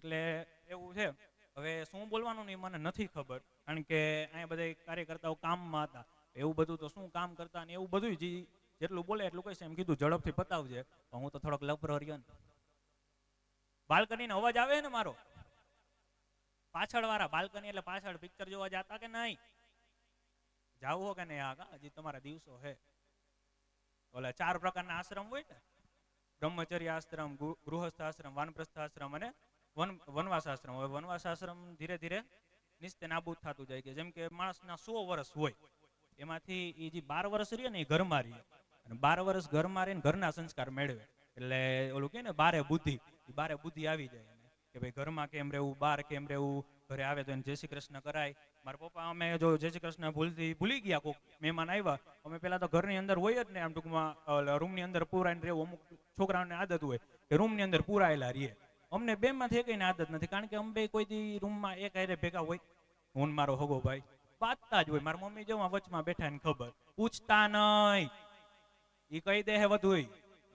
એટલે એવું છે. હવે શું બોલવાનું નહીં મને નથી ખબર, કારણ કે અહીંયા બધા કાર્યકર્તાઓ કામમાં હતા. એવું બધું તો શું કામ કરતા ને એવું બધું જેટલું બોલે એટલું કહીશ. એમ કીધું ઝડપથી પતાવજે, પણ હું તો થોડોક લફરો રહ્યો ને. બાલ્કનીનો અવાજ આવે ને મારો? પાછળ વાળા બાલ્કની એટલે પાછળ પિક્ચર જોવા જતા કે નહીં? જાવ હો કે નહીં? આ હજી તમારા દિવસો હે. ઓલા 4 પ્રકારના આશ્રમ હોય ને, બ્રહ્મચર્ય આશ્રમ, ગૃહસ્થ આશ્રમ, વાનપ્રસ્થ આશ્રમ અને વનવાસ આશ્રમ. હવે વનવાસ આશ્રમ ધીરે ધીરે નિસ્તે નાબૂદ થતું જાય કે જેમ કે માણસના 100 વર્ષ હોય, એમાંથી એ જે 12 વર્ષ રહીએ ને એ ઘરમાં રહીએ, અને 12 વર્ષ ઘરમાં રહીને ઘરના સંસ્કાર મેળવે. એટલે ઓલું કે ને બારે બુદ્ધિ, એ બારે બુદ્ધિ આવી જાય કે ભાઈ ઘરમાં કેમ રહેવું, બહાર કેમ રહેવું. ઘરે આવે તો એને જય શ્રી કૃષ્ણ કરાય. મારા પપ્પા અમે જો જય શ્રી કૃષ્ણ ભૂલી ગયા, કોઈક મહેમાન આવ્યા, અમે પેલા તો ઘરની અંદર હોય જ ને, આમ ટૂંકમાં રૂમની અંદર પૂરાઈને રહેવું. અમુક છોકરાઓને આદત હોય કે રૂમની અંદર પૂરાયેલા રહીએ. અમને બે માંથી એકઈને આદત નથી, કારણ કે અમે બે કોઈ દી રૂમમાં એક હારે ભેગા હોય. હું મારો હગો ભાઈ વાતતા જ હોય. મારી મમ્મી જેવા વચમાં બેઠા ને ખબર, પૂછતા નહીં, એ કહી દે હે બધું.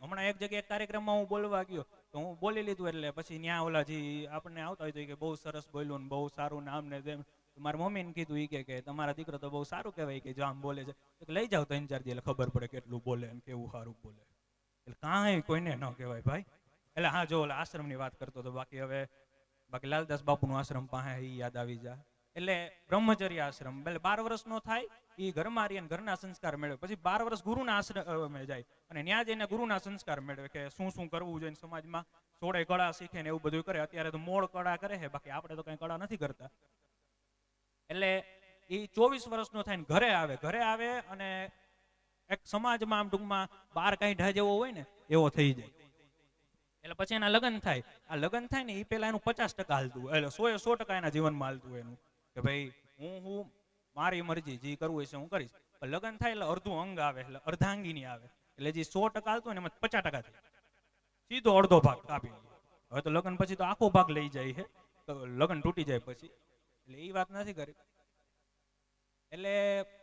હમણાં એક જગ્યાએ કાર્યક્રમમાં હું બોલવા ગયો તો હું બોલી લીધું, એટલે પછી ત્યાં ઓલા જે આપણને આવતા હોય તો કે બહુ સરસ બોલ્યું ને બહુ સારું નામ ને તેમ. મારી મમ્મીને કીધું એ કે તમારા દીકરો તો બહુ સારું કહેવાય કે જો આમ બોલે છે. લઈ જાવ 3-4 દી એટલે ખબર પડે કેટલું બોલે ને કેવું સારું બોલે. એટલે કાંઈ કોઈને ન કહેવાય ભાઈ. એટલે હા, જો ઓલા આશ્રમની વાત કરતો હતો, બાકી લાલદાસ બાપુનું આશ્રમ પાસે એ યાદ આવી જાય. એટલે બ્રહ્મચર્ય આશ્રમ એટલે 12 વર્ષ નો થાય એ ઘરમાં રહીને ઘરના સંસ્કાર મેળવે. પછી 12 વર્ષ ગુરુના આશ્રમ જાય અને ત્યાં જઈને ગુરુના સંસ્કાર મેળવે કે શું શું કરવું જોઈએ સમાજમાં. 16 કળા શીખે ને એવું બધું કરે. અત્યારે તો મોળ કળા કરે છે, બાકી આપણે તો કઈ કળા નથી કરતા. એટલે એ 24 વર્ષનો થાય ને ઘરે આવે અને એક સમાજમાં આમ ટૂંકમાં 12 કાંઠા જેવો હોય ને એવો થઈ જાય. એટલે પછી એના લગ્ન થાય. આ લગ્ન થાય ને એ પેલા એનું 50% હાલતું, એટલે 100% એના જીવનમાં હાલતું એનું કે ભાઈ હું મારી મરજી જે કરવું હશે હું કરીશ. પણ લગ્ન થાય એટલે અડધું અંગ આવે, એટલે અર્ધાંગીની આવે. એટલે જે 100% હાલતું હોય ને એમાં 50% થાય, સીધો અડધો ભાગ કાપી લે. હવે તો લગ્ન પછી તો આખો ભાગ લઈ જાય છે, તો લગ્ન તૂટી જાય પછી. એટલે એ વાત નથી કરી. એટલે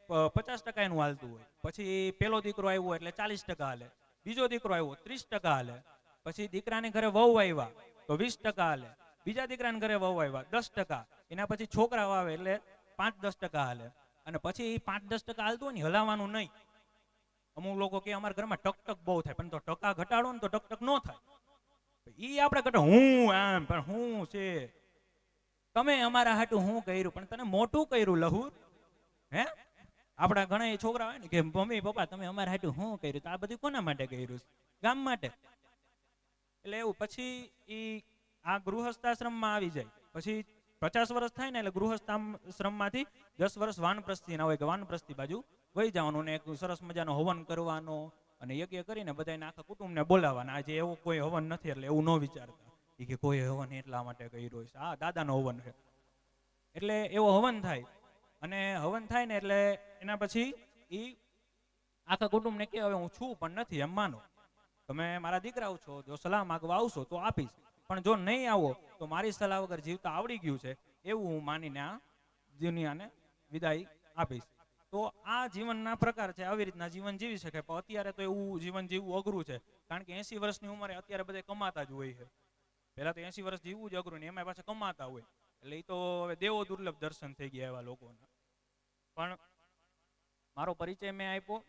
50% એનું હાલતું હોય. પછી પેલો દીકરો આવ્યો એટલે 40% હાલે. બીજો દીકરો આવ્યો 30% હાલે. પછી દીકરાને ઘરે વહુ આવ્યા તો 20% હાલે. બીજા દીકરાને ઘરે વહુ આવ્યા 10%. એના પછી છોકરાઓ આવે એટલે 5-10% હાલે. અને પછી 5-10% હાલતું હોય ને હલાવવાનું નહીં. અમુક લોકો કે અમારા ઘરમાં ટક બહુ થાય, પણ તો ટકા ઘટાડો ને તો ટક ન થાય. ઈ આપણે ઘટો હું આમ, પણ હું છે તમે અમારા હાટું હું કર્યું, પણ તને મોટું કર્યું લહુર હે. આપણા ઘણા છોકરા હોય ને કે મમ્મી પપ્પા તમે અમારા હાટું હું કર્યું, તો આ બધું કોના માટે કર્યું? ગામ માટે. એટલે એવું પછી ઈ આ ગૃહસ્થાશ્રમમાં આવી જાય. પછી 50 વર્ષ થાય ને એટલે ગૃહસ્થાશ્રમમાંથી 10 વર્ષ વાનપ્રસ્થિ ના હોય કે વાનપ્રસ્થિ બાજુ વહી જવાનું ને એક સરસ મજાનો હવન કરવાનો અને યજ્ઞ કરીને બધાને આખા કુટુંબને બોલાવવાના. આજે એવો કોઈ હવન નથી એટલે એવું ન વિચારતા કે કોઈ હવન એટલા માટે કર્યો છે. આ દાદાનો હવન છે એટલે એવો હવન થાય. અને હવન થાય ને એટલે એના પછી ઈ આખા કુટુંબને કે હવે હું છું પણ નથી એમ માનો. તમે મારા દીકરાઓ છો, જો સલાહ માગવા આવશો તો આપીશ, પણ જો નહીં આવો તો મારી સલાહ વગર જીવતા આવડી ગયું છે એવું હું માનીને આ દુનિયાને વિદાય આપીશ. તો આ જીવનના પ્રકાર છે. આવી રીતના જીવન જીવી શકે. પણ અત્યારે તો એવું જીવન જીવવું અઘરું છે, કારણ કે 80 વર્ષની ઉંમરે અત્યારે બધા કમાતા જ હોય છે. પહેલા તો 80 વર્ષ જીવવું જ અઘરું ને એમાં પાછા કમાતા હોય. એટલે એ તો હવે દેવો દુર્લભ દર્શન થઈ ગયા એવા લોકોના. પણ મારો પરિચય મેં આપ્યો.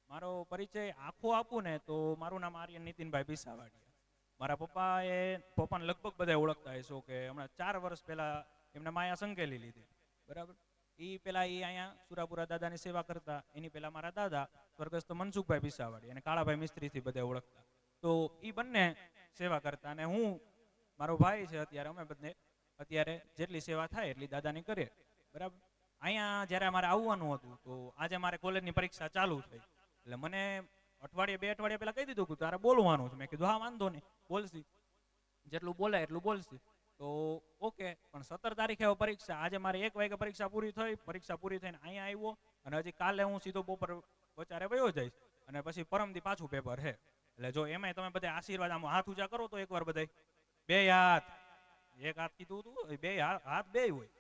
મારો પરિચય આખો આપું ને તો મારું નામ આર્યન નીતિનભાઈ પીસાવાડિયા. મારા પપ્પાને લગભગ બધા ઓળખતા હશો કે હમણાં 4 વર્ષ પહેલા એમને માયા સંકેલી લીધી, બરાબર. એ પેલા એ અહીંયા સુરાપુરા દાદાની સેવા કરતા. એની પેલા મારા દાદા સ્વર્ગસ્થ મનસુખભાઈ પીસાવાડિયા અને કાળાભાઈ મિસ્ત્રીથી બધા ઓળખતા. તો એ બંને સેવા કરતા અને હું મારો ભાઈ છે. અત્યારે અમે બંને અત્યારે જેટલી સેવા થાય એટલી દાદાની કરીએ, બરાબર. અહીંયા જ્યારે મારે આવવાનું હતું તો આજે મારે કોલેજની પરીક્ષા ચાલુ થઈ એટલે મને 2 અઠવાડિયા પહેલા કહી દીધું કે તારે બોલવાનું છે. મેં કીધું હા વાંધો નહીં, બોલશી, જેટલું બોલાય એટલું બોલશી. તો ઓકે. પણ 17 તારીખે પરીક્ષા. આજે મારે 1 વાગે પરીક્ષા પૂરી થઈ. પરીક્ષા પૂરી થઈને અહીંયા આવ્યો અને હજી કાલે હું સીધો બપોર બચારે વયો જઈશ અને પછી પરમદી પાછું પેપર છે. એટલે જો એમાંય તમે બધા આશીર્વાદ આમ હાથ ઊંચા કરો તો એકવાર બધાય 2 હાથ, એક હાથ કીધું હતું, 2 હાથ 2 હોય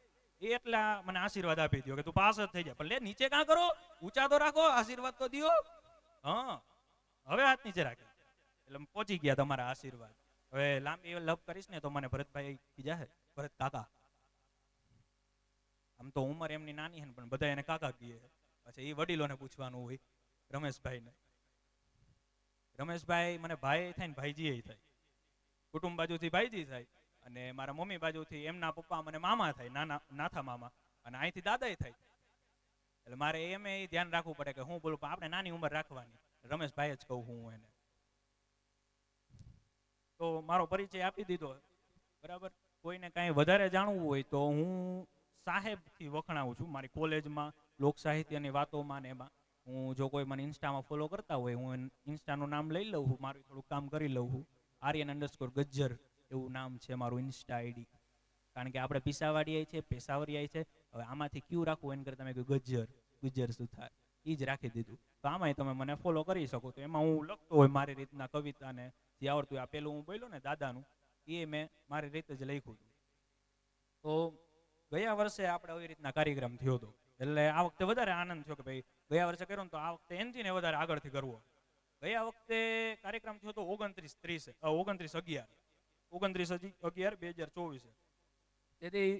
એ એટલા મને આશીર્વાદ આપી દો કે તું પાસ જ થઈ જાય. પણ લે નીચે કાં કરો, ઊંચા તો રાખો, આશીર્વાદ તો દિયો. હા, હવે હાથ નીચે રાખે એટલે પહોંચી ગયા તમારા આશીર્વાદ. હવે લાંબી લપ કરીશ ને તો મને ભરતભાઈ કીજા હે, ભરત કાકા. આમ તો ઉંમર એમની નાની હે પણ બધા એને કાકા કહે. પછી એ વડીલોને પૂછવાનું હોય. રમેશભાઈને, રમેશભાઈ મને ભાઈ થાય ને ભાઈજી થાય. કુટુંબ બાજુથી ભાઈજી થાય અને મારા મમ્મી બાજુથી એમના પપ્પા મને મામા થાય, નાથા મામા, અને અહીંથી દાદાય થાય. એટલે મારે એમ એ ધ્યાન રાખવું પડે કે હું બોલું, પણ આપણે નાની ઉંમર રાખવાની. રમેશભાઈ જ કહું હું એને. તો મારો પરિચય આપી દીધો, બરાબર. કોઈને કાંઈ વધારે જાણવું હોય તો હું સાહેબથી વખણાવું છું. મારી કોલેજમાં લોક સાહિત્યની વાતોમાં ને એમાં હું, જો કોઈ મને ઇન્સ્ટામાં ફોલો કરતા હોય, હું ઇન્સ્ટાનું નામ લઈ લઉં છું, મારું થોડુંક કામ કરી લઉં છું. Aryan_Gajjar એવું નામ છે મારું ઇન્સ્ટા આઈડી. કારણ કે આપણે પીસાવાડી છે, પેશાવરી છે. હવે આમાંથી ક્યુ રાખવું એને કરતા તમે ગજ્જર, ગુજ્જર શું થાય એ જ રાખી દીધું. તો આમાંય તમે મને ફોલો કરી શકો. તો એમાં હું લખતો હોય મારી રીતના કવિતાને જે આવડતું હોય. આ પેલું હું બોલ્યો ને દાદાનું, એ મેં મારી રીતે જ લખ્યું હતું. તો ગયા વર્ષે આપણે આવી રીતના કાર્યક્રમ થયો હતો, એટલે આ વખતે વધારે આનંદ થયો કે ભાઈ ગયા વર્ષે કર્યો ને તો આ વખતે એનથી ને વધારે આગળથી કરવો. ગયા વખતે કાર્યક્રમ થયો હતો 29/11/2024. તેથી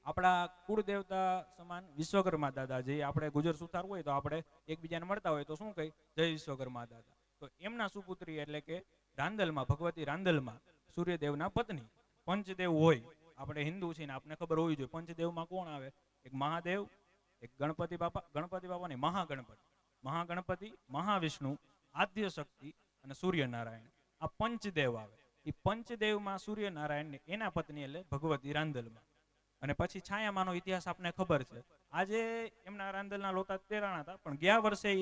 આપણા કુળદેવતા સમાન વિશ્વકર્મા દાદા, જે આપણે ગુજર સુથાર હોય તો આપણે એકબીજાને મળતા હોય તો શું કહી, જય વિશ્વકર્મા દાદા. તો એમના સુપુત્રી એટલે કે રાંદલમાં, ભગવતી રાંદલમાં સૂર્યદેવના પત્ની. પંચદેવ હોય, આપણે હિન્દુ છીએ ને આપણે ખબર હોવી જોઈએ. પંચદેવમાં કોણ આવે? એક મહાદેવ, એક ગણપતિ બાપા ને મહાગણપતિ, મહાવિષ્ણુ, આદ્ય શક્તિ અને સૂર્યનારાયણ. આ પંચદેવ આવે. એ પંચદેવમાં સૂર્યનારાયણ એના પત્ની એટલે ભગવતી રાંદલમાં. અને પછી છાયામાનો ઇતિહાસ આપને ખબર છે. આજે એમના રાંદલના લોટા તેરાણા હતા, પણ ગયા વર્ષે એ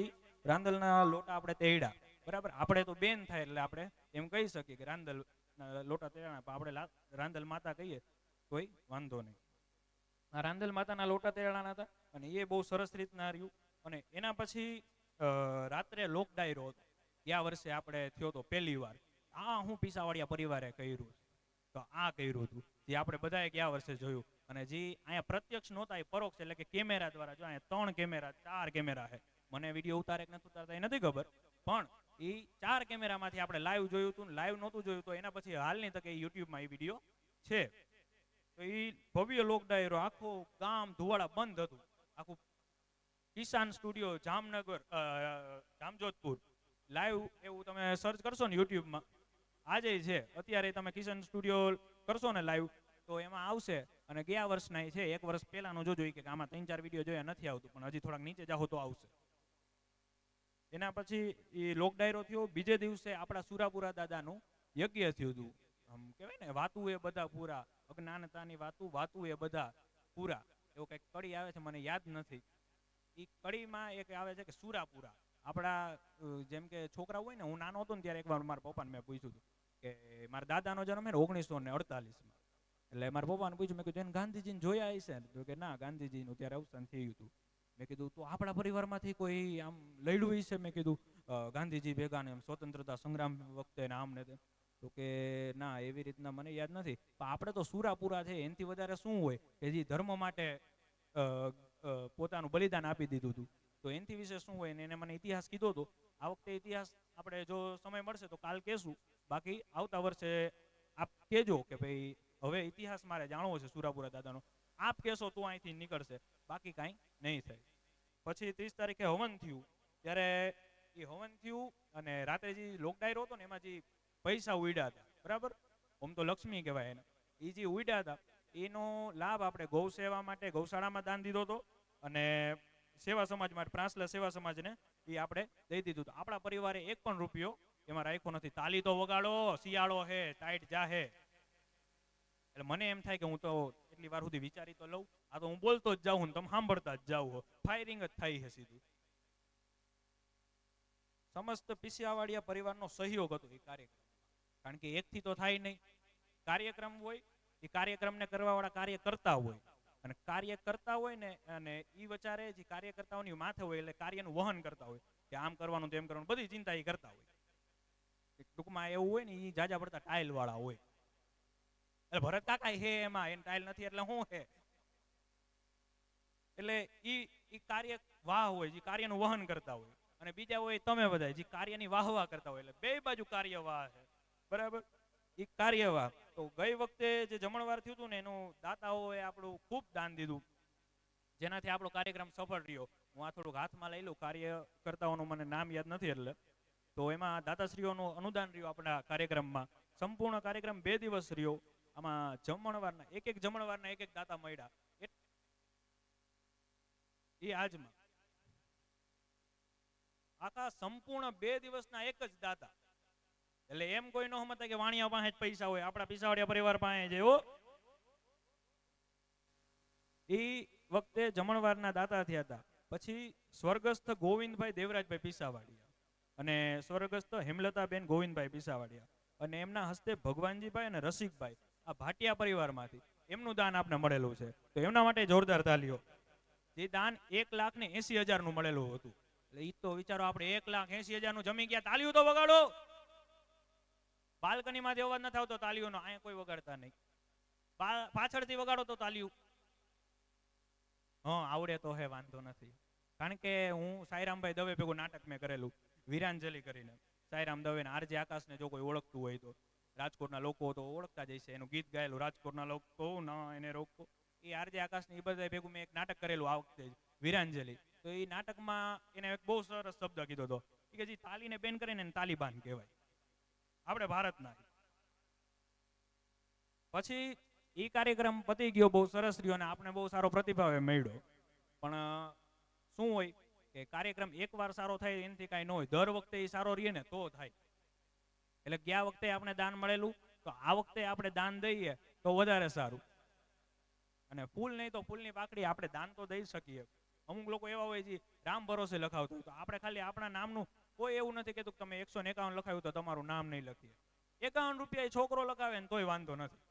રાંદલના લોટા આપણે તેડ્યા, બરાબર. આપણે તો બેન થાય એટલે આપણે એમ કહી શકીએ કે રાંદલ લોટા તેરાણા, આપણે રાંદલ માતા કહીએ કોઈ વાંધો નહીં. આ રાંદલ માતાના લોટા તેરાણા હતા અને એ બહુ સરસ રીતના રહ્યું. અને એના પછી રાત્રે લોક ડાયરો હતો. ગયા વર્ષે આપણે થયો હતો પહેલી વાર. આ હું પીસાવાડિયા પરિવારે કર્યું, તો આ કર્યું હતું જે આપણે બધાએ ગયા વર્ષે જોયું. અને જે અહીંયા પ્રત્યક્ષ નહોતા એ પરોક્ષ, એટલે કે કેમેરા દ્વારા. જો અહીંયા 3 કેમેરા 4 કેમેરા છે. મને વિડીયો ઉતારે કે નથી ઉતારતા એ નથી ખબર, પણ એ 4 કેમેરામાંથી આપણે લાઈવ જોયું હતું. લાઈવ નહોતું જોયું તો એના પછી હાલની તકે યુટ્યુબમાં એ વિડીયો છે. તો એ ભવ્ય લોક ડાયરો, આખો ગામ ધુવાડા બંધ હતું. આખું કિસાન સ્ટુડિયો જામનગર, જામજોધપુર લાઈવ એવું તમે સર્ચ કરશો ને યુટ્યુબમાં, આજે છે અત્યારે તમે કિસાન સ્ટુડિયો કરશો ને લાઈવ તો એમાં આવશે. અને ગયા વર્ષના છે, 1 વર્ષ પહેલાનું જોજો. કે આમાં 3-4 વિડીયો જોયા નથી આવતું, પણ હજી થોડાક નીચે જાઓ તો આવશે. એના પછી એ લોક ડાયરો થયો. બીજે દિવસે આપણા સુરાપુરા દાદાનું યજ્ઞ થયું હતું. આમ કહેવાય ને, વાતું એ બધા પૂરા, અજ્ઞાનતાની વાતું એ બધા પૂરા, એવું કંઈક કડી આવે છે, મને યાદ નથી. એ કડીમાં એક આવે છે કે સુરાપુરા. આપણા જેમ કે છોકરા હોય ને, હું નાનો હતો ને ત્યારે એકવાર મારા પપ્પાને મેં પૂછ્યું હતું કે મારા દાદાનો જન્મ છે ને 1948માં. એટલે મારા પપ્પાને પૂછ્યું, મેં કીધું એને ગાંધીજીને જોયા હશે ને? તો કે ના, ગાંધીજીનું ત્યારે અવસાન થયું હતું. મેં કીધું તો આપણા પરિવારમાંથી કોઈ આમ લડ્યું છે? મેં કીધું ગાંધીજી ભેગા ને સ્વતંત્રતા સંગ્રામ વખતે ને આમ ને તેમ. તો કે ના, એવી રીતના મને યાદ નથી. પણ આપણે તો સુરાપુરા છે, એનાથી વધારે શું હોય કે જે ધર્મ માટે પોતાનું બલિદાન આપી દીધું હતું. તો એનાથી વિશે શું હોય ને એને મને ઇતિહાસ કીધો હતો. આ વખતે ઇતિહાસ આપણે જો સમય મળશે તો કાલ કહેશું. બાકી આવતા વર્ષે આપ કહેજો કે ભાઈ હવે ઇતિહાસ મારે જાણવો છે સુરાપુરા દાદાનો. આપ કહેશો તો અહીંથી નીકળશે, બાકી કાંઈ નહીં થાય. પછી 30 તારીખે હવન થયું. ત્યારે એ હવન થયું અને રાત્રે જે લોક ડાયરો હતો ને એમાં જે પૈસા ઉડ્યા હતા, બરાબર, આમ તો લક્ષ્મી કહેવાય એને, એ જે ઉડ્યા હતા એનો લાભ આપણે ગૌ સેવા માટે ગૌશાળામાં દાન દીધો હતો. અને સેવા સમાજ માટે, પ્રાસલા સેવા સમાજને એ આપણે દઈ દીધું હતું. આપણા પરિવારે 1 પણ રૂપિયો એમાં રાખ્યો નથી. તાલી તો વગાડો, શિયાળો હે, ટાઈટ જા હે. એટલે મને એમ થાય કે હું તો એટલી વાર સુધી વિચારી તો લઉં. આ તો હું બોલતો જ જાઉં ને તમે સાંભળતા જ જાવ હો, ફાયરિંગ જ થાય છે સીધું. સમસ્ત પીસિયાવાડિયા પરિવારનો સહયોગ હતો એ કાર્યક્રમ. કારણ કે એકથી તો થાય નહીં. કાર્યક્રમ હોય, એ કાર્યક્રમને કરવા વાળા કાર્ય કરતા હોય, અને કાર્ય કરતા હોય ને, અને એ વચારે જે કાર્યકર્તાઓની માથે હોય એટલે કાર્યનું વહન કરતા હોય કે આમ કરવાનું તેમ કરવાનું, બધી ચિંતા એ કરતા હોય. ટૂંકમાં એવું હોય ને, એ જાજા પડતા ટાઇલ વાળા હોય. એટલે ભરત કાકા હે એમાં, એને ટાઇલ નથી એટલે શું હે? એટલે ઈ કાર્ય વાહ હોય, જે કાર્યનું વહન કરતા હોય. અને બીજા હોય તમે બધા જે કાર્યની વાહવા કરતા હોય. એટલે બે બાજુ કાર્ય વાહ છે, બરાબર. એ કાર્યવાહ. તો ગઈ વખતે જે જમણવાર થયું હતું ને એનું દાતાઓએ આપણું ખૂબ દાન દીધું, જેનાથી આપણો કાર્યક્રમ સફળ રહ્યો. હું આ થોડુંક હાથમાં લઈ લઉં, કાર્યકર્તાઓનું મને નામ યાદ નથી એટલે. તો એમાં દાતાશ્રીઓનું અનુદાન રહ્યું આપણા કાર્યક્રમમાં. સંપૂર્ણ કાર્યક્રમ 2 દિવસ રહ્યો. આમાં જમણવારના એક જમણવારના એક દાતા મળ્યા એ આજમાં આખા સંપૂર્ણ 2 દિવસના એક જ દાતા. એટલે એમ કોઈ ન સમજતા કે વાણિયા પાસે જ પૈસા હોય, આપણા પિસાવડિયા પરિવાર પાસે જ એવો. એ વખતે જમણવારના દાતા થયા હતા. પછી સ્વર્ગસ્થ ગોવિંદભાઈ દેવરાજભાઈ પિસાવાડિયા અને સ્વર્ગસ્થ હેમલતાબેન ગોવિંદભાઈ પિસાવાડિયા અને એમના હસ્તે ભગવાનજીભાઈ અને રસિકભાઈ, આ ભાટિયા પરિવારમાંથી એમનું દાન આપને મળેલું છે. તો એમના માટે જોરદાર તાલીઓ. જે દાન 1,80,000 નું મળેલું હતું. એટલે ઈ તો વિચારો, આપણે 1,80,000 નું જમી ગયા, તાલીઓ તો વગાડો. બાલ્કનીમાંથી અવાજ નથી આવતો તાલીઓનો, અહીંયા કોઈ વગાડતા નહીં. પાછળથી વગાડો તો તાલીઓ. હા, આવડે તો હે, વાંધો નથી. કારણ કે હું સાઈરામભાઈ દવે ભેગું નાટક મેં કરેલું, વીરાંજલિ કરીને. સાઈરામ દવે ને આરજે આકાશને જો કોઈ ઓળખતું હોય તો, રાજકોટના લોકો તો ઓળખતા જ હશે. એનું ગીત ગાયેલું, રાજકોટના લોકો ના એને રોકો. એ આરજે આકાશને એ બધા ભેગું મેં એક નાટક કરેલું આ વખતે જ, વીરાંજલિ. તો એ નાટકમાં એને એક બહુ સરસ શબ્દ કીધો હતો કે જે તાલીને બેન કરે ને તાલિબાન કહેવાય આપણે ભારતના. પછી એ કાર્યક્રમ પતી ગયો, બહુ સરસ રહ્યો અને આપણે બહુ સારો પ્રતિભાવ મળ્યો. પણ શું હોય કે કાર્યક્રમ એકવાર સારો થાય એનાથી કાંઈ ન હોય, દર વખતે એ સારો રહીએ ને તો થાય. એટલે ગયા વખતે આપણે દાન મળેલું, તો આ વખતે આપણે દાન દઈએ તો વધારે સારું. અને ફૂલ નહીં તો ફૂલની પાકડી આપણે દાન તો દઈ શકીએ. અમુક લોકો એવા હોય છે રામ ભરોસે લખાવતા હોય, તો આપણે ખાલી આપણા નામનું કોઈ એવું નથી કહેતું કે તમે 151 લખાવ્યું તો તમારું નામ નહીં લખીએ. 51 રૂપિયા એ છોકરો લખાવે ને તોય વાંધો નથી.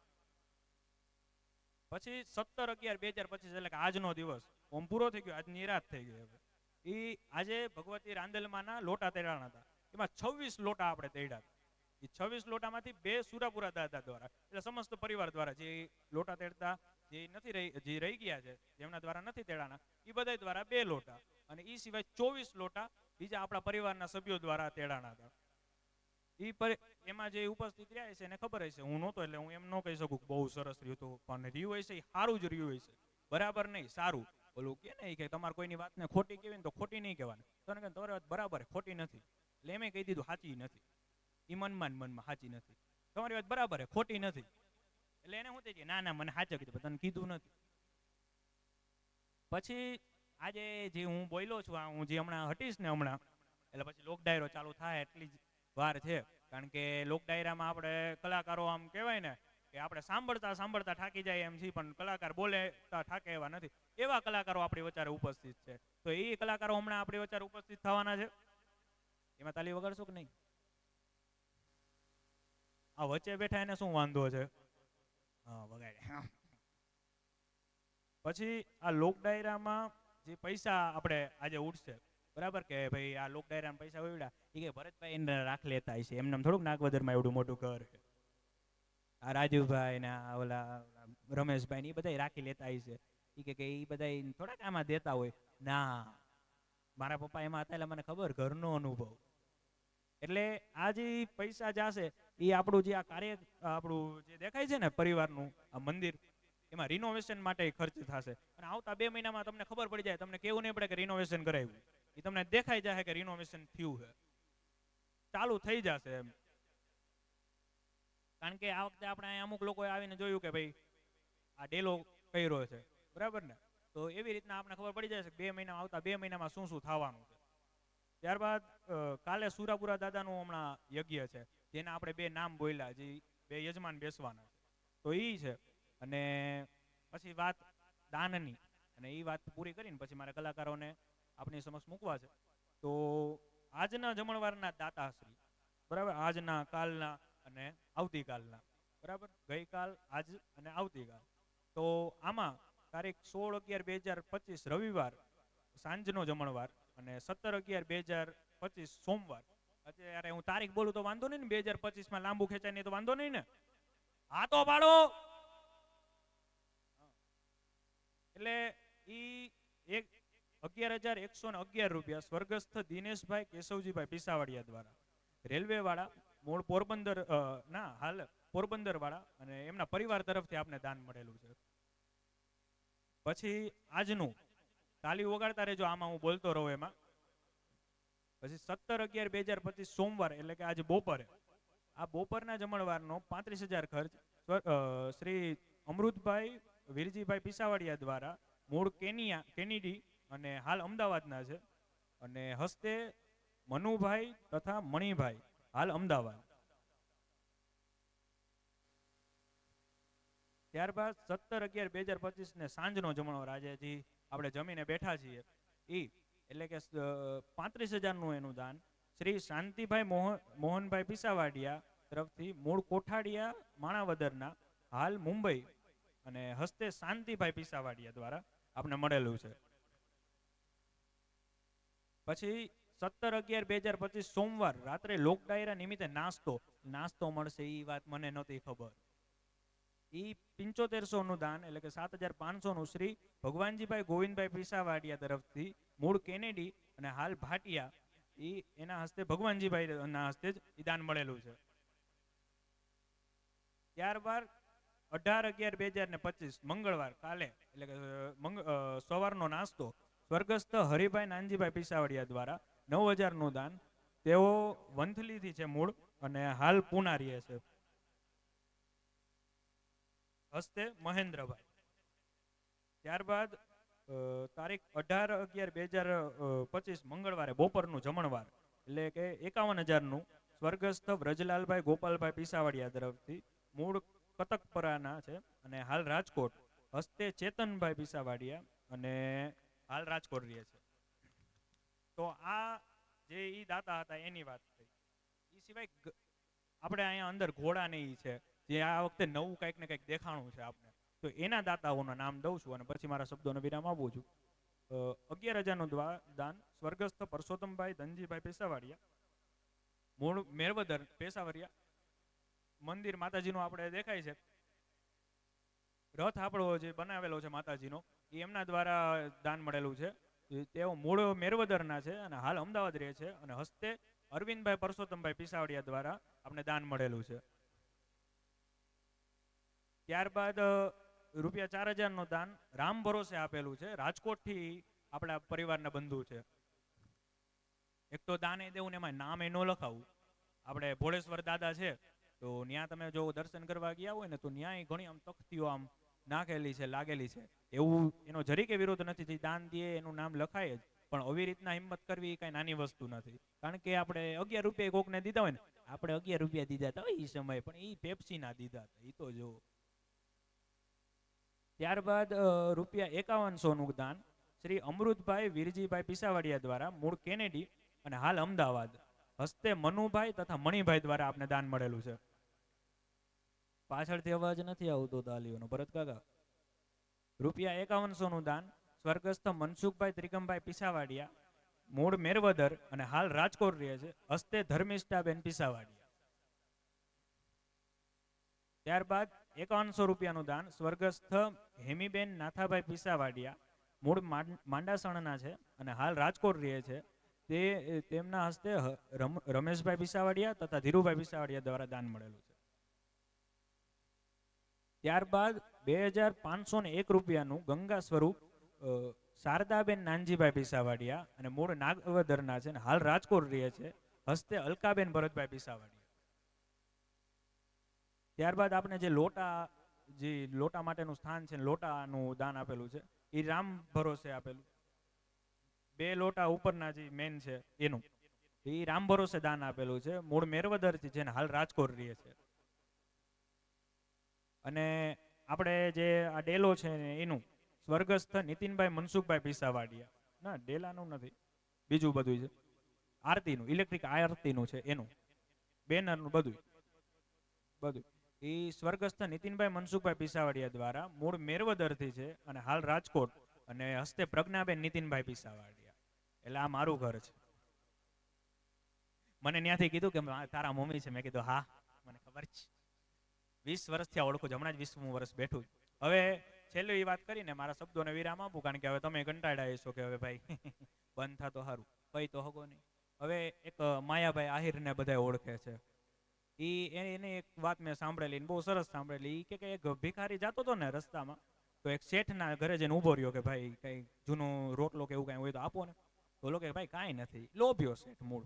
પછી 17/11/2025 એટલે કે આજનો દિવસ ઓમ પૂરો થઈ ગયો, આજની રાત થઈ ગઈ. હવે એ આજે ભગવતી રાંદલમાના લોટા તેડાણા હતા. એમાં 26 લોટા આપણે તેડ્યા હતા. એ 26 લોટામાંથી 2 સુરાપુરા દાદા દ્વારા, એટલે સમસ્ત પરિવાર દ્વારા જે લોટા તેડતા જે રહી ગયા છે, જેમના દ્વારા નથી તેડાણા, એ બધા દ્વારા 2 લોટા, અને એ સિવાય 24 લોટા બીજા આપણા પરિવારના સભ્યો દ્વારા તેડાણા હતા. એમાં જે ઉપસ્થિત રહ્યા છે એને ખબર હશે, હું નહોતો એટલે હું એમ ન કહી શકું બહુ સરસ રહ્યું હતું, પણ રહ્યું હશે સારું જ રહ્યું હશે, બરાબર નહીં સારું. બોલું કે નહીં કે તમારે કોઈની વાતને ખોટી કહેવી ને તો ખોટી નહીં કહેવાની. તને કે તમારી વાત બરાબર ખોટી નથી, એટલે એમ કહી દીધું સાચી નથી. એ મનમાં સાચી નથી, તમારી વાત બરાબર ખોટી નથી. એટલે એને શું થઈ ના મને સાચું કીધું, તને કીધું નથી. પછી આજે જે હું બોલ્યો છું, હું જે હમણાં હટીશ ને હમણાં, એટલે પછી લોક ડાયરો ચાલુ થાય એટલી જ વાર છે. કારણ કે લોક ડાયરામાં આપણે કલાકારો આમ કહેવાય ને કે આપણે સાંભળતા સાંભળતા થાકી જાય એમ છીએ, પણ કલાકાર બોલેતા થાકે એવા નથી. એવા કલાકારો આપણી વચ્ચે ઉપસ્થિત છે. તો એ કલાકારો હમણાં આપણી વચ્ચે ઉપસ્થિત થવાના છે. એમાં તાલી વગાડશો કે નહીં? આ વચ્ચે બેઠા એને શું વાંધો છે? હા, વગાડે. પછી આ લોક ડાયરામાં જે પૈસા આપણે આજે ઉઠશે, બરાબર કે ભાઈ આ લોક ડાયરામાં પૈસા ઉડ્યા, એ કે ભરતભાઈ એને રાખ લેતા હશે, એમને થોડુંક નાગવદરમાં એવડું મોટું ઘર છે. આ રાજુભાઈ ને ઓલા રમેશભાઈ ને એ બધા રાખી લેતા હશે. એ કે એ બધા થોડાક આમાં દેતા હોય. ના, મારા પપ્પા એમાં હતા એટલે મને ખબર, ઘરનો અનુભવ. એટલે આ જે પૈસા જશે એ આપણું જે આ કાર્ય, આપણું જે દેખાય છે ને પરિવારનું આ મંદિર, એમાં રિનોવેશન માટે ખર્ચ થશે. અને આવતા 2 મહિનામાં તમને ખબર પડી જાય, તમને કેવું નહીં પડે કે રિનોવેશન કરાવ્યું, એ તમને દેખાઈ જાય કે રિનોવેશન થયું છે, ચાલુ થઈ જશે એમ. કારણ કે આ વખતે આપણે અમુક લોકોએ આવીને જોયું કે ભાઈ આ ડેલો કર્યો છે, બરાબર ને? તો એવી રીતના આપણે ખબર પડી જાય કે 2 મહિનામાં, આવતા 2 મહિનામાં શું શું થવાનું છે. ત્યારબાદ કાલે સુરાપુરા દાદાનું હમણાં યજ્ઞ છે, જેના આપણે 2 નામ બોલ્યા, જે 2 યજમાન બેસવાના છે, તો એ છે. અને પછી વાત દાનની, અને એ વાત પૂરી કરીને પછી મારા કલાકારોને આપણી સમક્ષ મૂકવા છે. તો આજના જમણવારના દાતાશ્રી, બરાબર, આજના, કાલના અને આવતીકાલના, બરાબર, ગઈકાલ, આજ અને આવતીકાલ. તો આમાં તારીખ 16/11/2025 રવિવાર સાંજનો જમણવાર અને 17/11/2025 સોમવાર. અત્યારે હું તારીખ બોલું તો વાંધો નહીં ને? 2025 લાંબુ ખેંચાય નહીં તો વાંધો નહીં ને? હા તો પાડો. એટલે ઈ 11,111 રૂપિયા સ્વર્ગસ્થ દિનેશભાઈ કેશવજીભાઈ પિસાવાડિયા દ્વારા રેલવે વાળા મૂળ પોરબંદર ના હાલ પોરબંદર વાળા અને એમના પરિવાર તરફથી આપને દાન મળેલું છે. પછી આજનું તાલી વગાડતા રહેજો, આમાં હું બોલતો રહું એમાં. પછી 17/11/2025 સોમવાર એટલે કે આજે બપોરે, આ બપોરના જમણવારનો 35,000 ખર્ચ શ્રી અમૃતભાઈ વીરજીભાઈ પિસાવાડિયા દ્વારા મૂળ કેનેડી અને હાલ અમદાવાદના છે, અને હસ્તે મનુભાઈ તથા મણિભાઈ હાલ અમદાવાદ. ત્યારબાદ 17/11/2025 ને સાંજનો જમણવાર, આજે આપણે જમીને બેઠા છીએ એ, એટલે કે 35,000નું એનું દાન શ્રી શાંતિભાઈ મોહનભાઈ પિસાવાડિયા તરફથી મૂળ કોઠાડિયા માણાવદરના હાલ મુંબઈ અને હસ્તે શાંતિભાઈ પિસાવાડિયા દ્વારા આપણે મળેલું છે. પછી 17/11/2025 સોમવાર રાત્રે લોક ડાયરા નિમિત્તે નાસ્તો મળશે એ વાત મને નહોતી ખબર. એ 7500નું દાન એટલે કે 7,500નું શ્રી ભગવાનજીભાઈ ગોવિંદભાઈ પિસાવાડિયા તરફથી મૂળ કેનેડી અને હાલ ભાટિયા, એ એના હસ્તે ભગવાનજીભાઈ ના હસ્તે જ દાન મળેલું છે. ત્યારબાદ 18/11/2025 મંગળવાર કાલે એટલે કે સવારનો નાસ્તો સ્વર્ગસ્થ હરિભાઈ નાનજીભાઈ પિસાવાડિયા દ્વારા 9,000નું દાન. તેઓ વંથલીથી છે મૂળ અને હાલ પૂના રહે છે, હસ્તે મહેન્દ્રભાઈ. ત્યારબાદ તારીખ 18/11/2025 મંગળવારે બપોરનું જમણવાર એટલે કે 51,000નું સ્વર્ગસ્થ વ્રજલાલભાઈ ગોપાલભાઈ પિસાવાડિયા તરફથી મૂળ કતકપરાના છે અને હાલ રાજકોટ, હસ્તે ચેતનભાઈ પિસાવાડિયા અને હાલ રાજકોટ રહે છે. તો આ જે ઈ દાતા હતા એની વાત થઈ. એ સિવાય આપણે અહીંયા અંદર ઘોડા ને ઈ છે, જે આ વખતે નવું કંઈક ને કંઈક દેખાણું છે આપણે, તો એના દાતાઓના નામ દઉં છું અને પછી મારા શબ્દોનો વિરામ આપું છું. 11,000નું દાન સ્વર્ગસ્થ પરસોત્તમભાઈ ધનજીભાઈ પેશાવાડિયા, મૂળ મેરવદર પેશાવરિયા. મંદિર માતાજીનું આપણે દેખાય છે, રથ આપણો જે બનાવેલો છે માતાજીનો, એ એમના દ્વારા દાન મળેલું છે. તેઓ મૂળ મેરવદરના છે અને હાલ અમદાવાદ રહે છે, અને હસ્તે અરવિંદભાઈ પરસોત્તમભાઈ પિસાવડિયા દ્વારા આપણે દાન મળેલું છે. ત્યારબાદ ₹4,000નું દાન રામ ભરોસે આપેલું છે, રાજકોટથી આપણા પરિવારના બંધુ છે. એક તો દાન એ દેવું ને એમાં નામ એ ન લખાવું. આપણે ભોળેશ્વર દાદા છે, તો ત્યાં તમે જો દર્શન કરવા ગયા હોય ને, તો ત્યાં ઘણી આમ તખ્તીઓ આમ નાખેલી છે, લાગેલી છે. એવું એનો જરીકે વિરોધ નથી, દાન દે એનું નામ લખાય જ, પણ આવી રીતના હિંમત કરવી કઈ નાની વસ્તુ નથી. કારણ કે આપણે 11 રૂપિયા કોકને દીધા હોય ને, આપણે 11 રૂપિયા દીધા હતા એ સમયે, પણ એ પેપ્સી ના દીધા હતા, એ તો જો. ત્યારબાદ ₹51,100નું દાન શ્રી અમૃતભાઈ વીરજીભાઈ પિસાવાડિયા દ્વારા મૂળ કેનેડી અને હાલ અમદાવાદ, હસ્તે મનુભાઈ તથા મણિભાઈ દ્વારા આપને દાન મળેલું છે. પાછળથી અવાજ નથી આવતો તાલીઓનો, ભરત કાકા. ₹51,100નું દાન સ્વર્ગસ્થ મનસુખભાઈ ત્રિકમભાઈ પિસાવાડિયા, મૂળ મેરવદર અને હાલ રાજકોટ રહે છે, હસ્તે ધર્મિષ્ઠાબેન પિસાવાડિયા. ત્યારબાદ ₹5100નું દાન સ્વર્ગસ્થ હેમીબેન નાથાભાઈ પિસાવાડિયા, મૂળ માંડાસણના છે અને હાલ રાજકોટ રહે છે, તે તેમના હસ્તે રમેશભાઈ પિસાવાડિયા તથા ધીરુભાઈ પિસાવાડિયા દ્વારા દાન મળેલું છે. ત્યારબાદ ₹2,501નું ગંગા સ્વરૂપ શારદાબેન નાનજીભાઈ પિસાવાડિયા અને મૂળ નાગવદરના છે, હાલ રાજકોટ રહે છે, હસ્તે અલકાબેન ભરતભાઈ પિસાવાડિયા. ત્યારબાદ આપણે જે લોટા માટેનું સ્થાન છે, લોટાનું દાન આપેલું છે, એ રામ ભરોસે આપેલું. 2 લોટા ઉપરના જે મેન છે એનું, એ રામ ભરોસે દાન આપેલું છે, મૂળ મેરવદરથી છે ને હાલ રાજકોટ રહે છે. અને આપણે જે આ ડેલો છે ને એનું સ્વર્ગસ્થ નીતિનભાઈ મનસુખભાઈ પિસાવાડિયા, ના ડેલાનું નથી, બીજું બધું છે, આરતીનું, ઇલેક્ટ્રિક આરતીનું છે એનું, બેનરનું બધું એ સ્વર્ગસ્થ નીતિનભાઈ મનસુખભાઈ પિસાવાડિયા દ્વારા મૂળ મેરવદરથી છે અને હાલ રાજકોટ, અને હસ્તે પ્રજ્ઞાબેન નીતિનભાઈ પિસાવાડિયા. એટલે આ મારું ઘર છે. મને ત્યાંથી કીધું કે તારા મમ્મી છે, મેં કીધું હા મને ખબર છે, 20 વર્ષથી ઓળખું છું, હમણાં જ 20મું વર્ષ બેઠું. હવે છેલ્લું એ વાત કરીને મારા શબ્દોને વિરામ આપું, કારણ કે હવે તમે કંટાળ્યા છો કે હવે ભાઈ બંધ થા તો સારું, કઈ તો હગો નહીં. હવે એક માયાભાઈ આહિરને બધા ઓળખે છે, એને એક વાત મેં સાંભળેલી, બહુ સરસ સાંભળેલી. ઈ કે એક ભિખારી જતો હતો ને રસ્તામાં, તો એક શેઠના ઘરે જઈને ઊભો રહ્યો કે ભાઈ કઈ જૂનો રોટલો કે એવું કઈ હોય તો આપો ને. તો ઓલો કે ભાઈ કાંઈ નથી. લોભ્યો શેઠ મૂળ.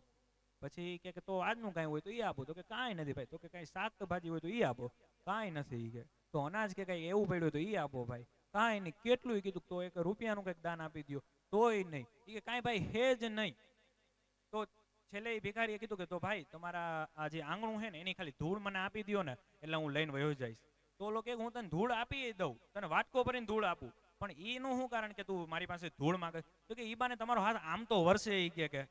પછી કે તો આજનું કાંઈ હોય તો ઈ આપો. તો કે કાંઈ નથી ભાઈ. તો કે કાંઈ શાકભાજી હોય તો ઈ આપો. કાંઈ નથી કે. તો અનાજ કે કાંઈ એવું પડ્યું તો ઈ આપો ભાઈ. કાંઈ નહીં. કેટલું કીધું તો એક રૂપિયાનું કંઈક દાન આપી દો તોય નહીં. એ કાંઈ ભાઈ હે જ નહીં. તો છેલ્લે એ ભિખારીએ કીધું કે તો ભાઈ તમારા આ જે આંગણું છે ને એની ખાલી ધૂળ મને આપી દો ને એટલે હું લઈને વયો જઈશ. તો ઓલો કે હું તને ધૂળ આપી દઉં, તને વાટકો ભરીને ધૂળ આપું, પણ એનું શું કારણ કે તું મારી પાસે ધૂળ માંગે? તો કે ઈ બાને તમારો હાથ આમ તો વરસે. ઈ કે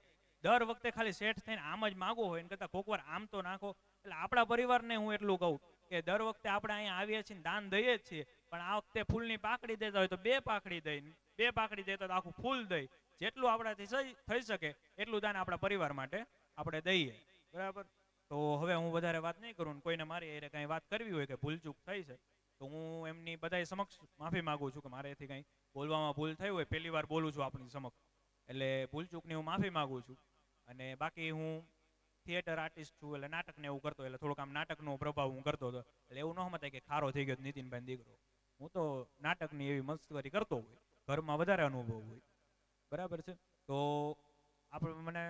દર વખતે ખાલી શેઠ થઈને આમ જ માગો હોય એને કરતા કોક વાર આમ તો નાખો. એટલે આપણા પરિવારને હું એટલું કહું કે દર વખતે આપણે અહીંયા આવીએ છીએ દાન દઈએ જ છીએ, પણ આ વખતે ફૂલની પાકડી દેતા હોય તો 2 પાકડી દઈ, 2 પાકડી દેતા તો આખું ફૂલ દઈ. જેટલું આપણાથી થઈ શકે એટલું દાન આપણા પરિવાર માટે આપણે દઈએ. બરાબર. તો હવે હું વધારે વાત નહીં કરું. કોઈને મારી એ કાંઈ વાત કરવી હોય કે ભૂલચૂક થઈ છે તો હું એમની બધાય સમક્ષ માફી માંગુ છું કે મારેથી કંઈ બોલવામાં ભૂલ થઈ હોય. પહેલી વાર બોલું છું આપણી સમક્ષ, એટલે ભૂલચૂકની હું માફી માંગુ છું. અને બાકી હું થિયેટર આર્ટિસ્ટ છું, એટલે નાટક ને એવું કરતો, એટલે થોડોક આમ નાટકનો પ્રભાવ હું કરતો હતો. એટલે એવું ન સમજાય કે ખારો થઈ ગયો નીતિનભાઈ દીકરો. હું તો નાટકની એવી મસ્કરી કરતો હોય, ઘરમાં વધારે અનુભવ હોય. બરાબર છે. તો આપણે મને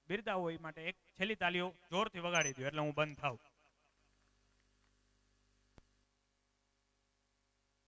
બિરદાવો એ માટે એક છેલ્લી તાલીઓ જોરથી વગાડી દો એટલે હું બંધ થાઉં.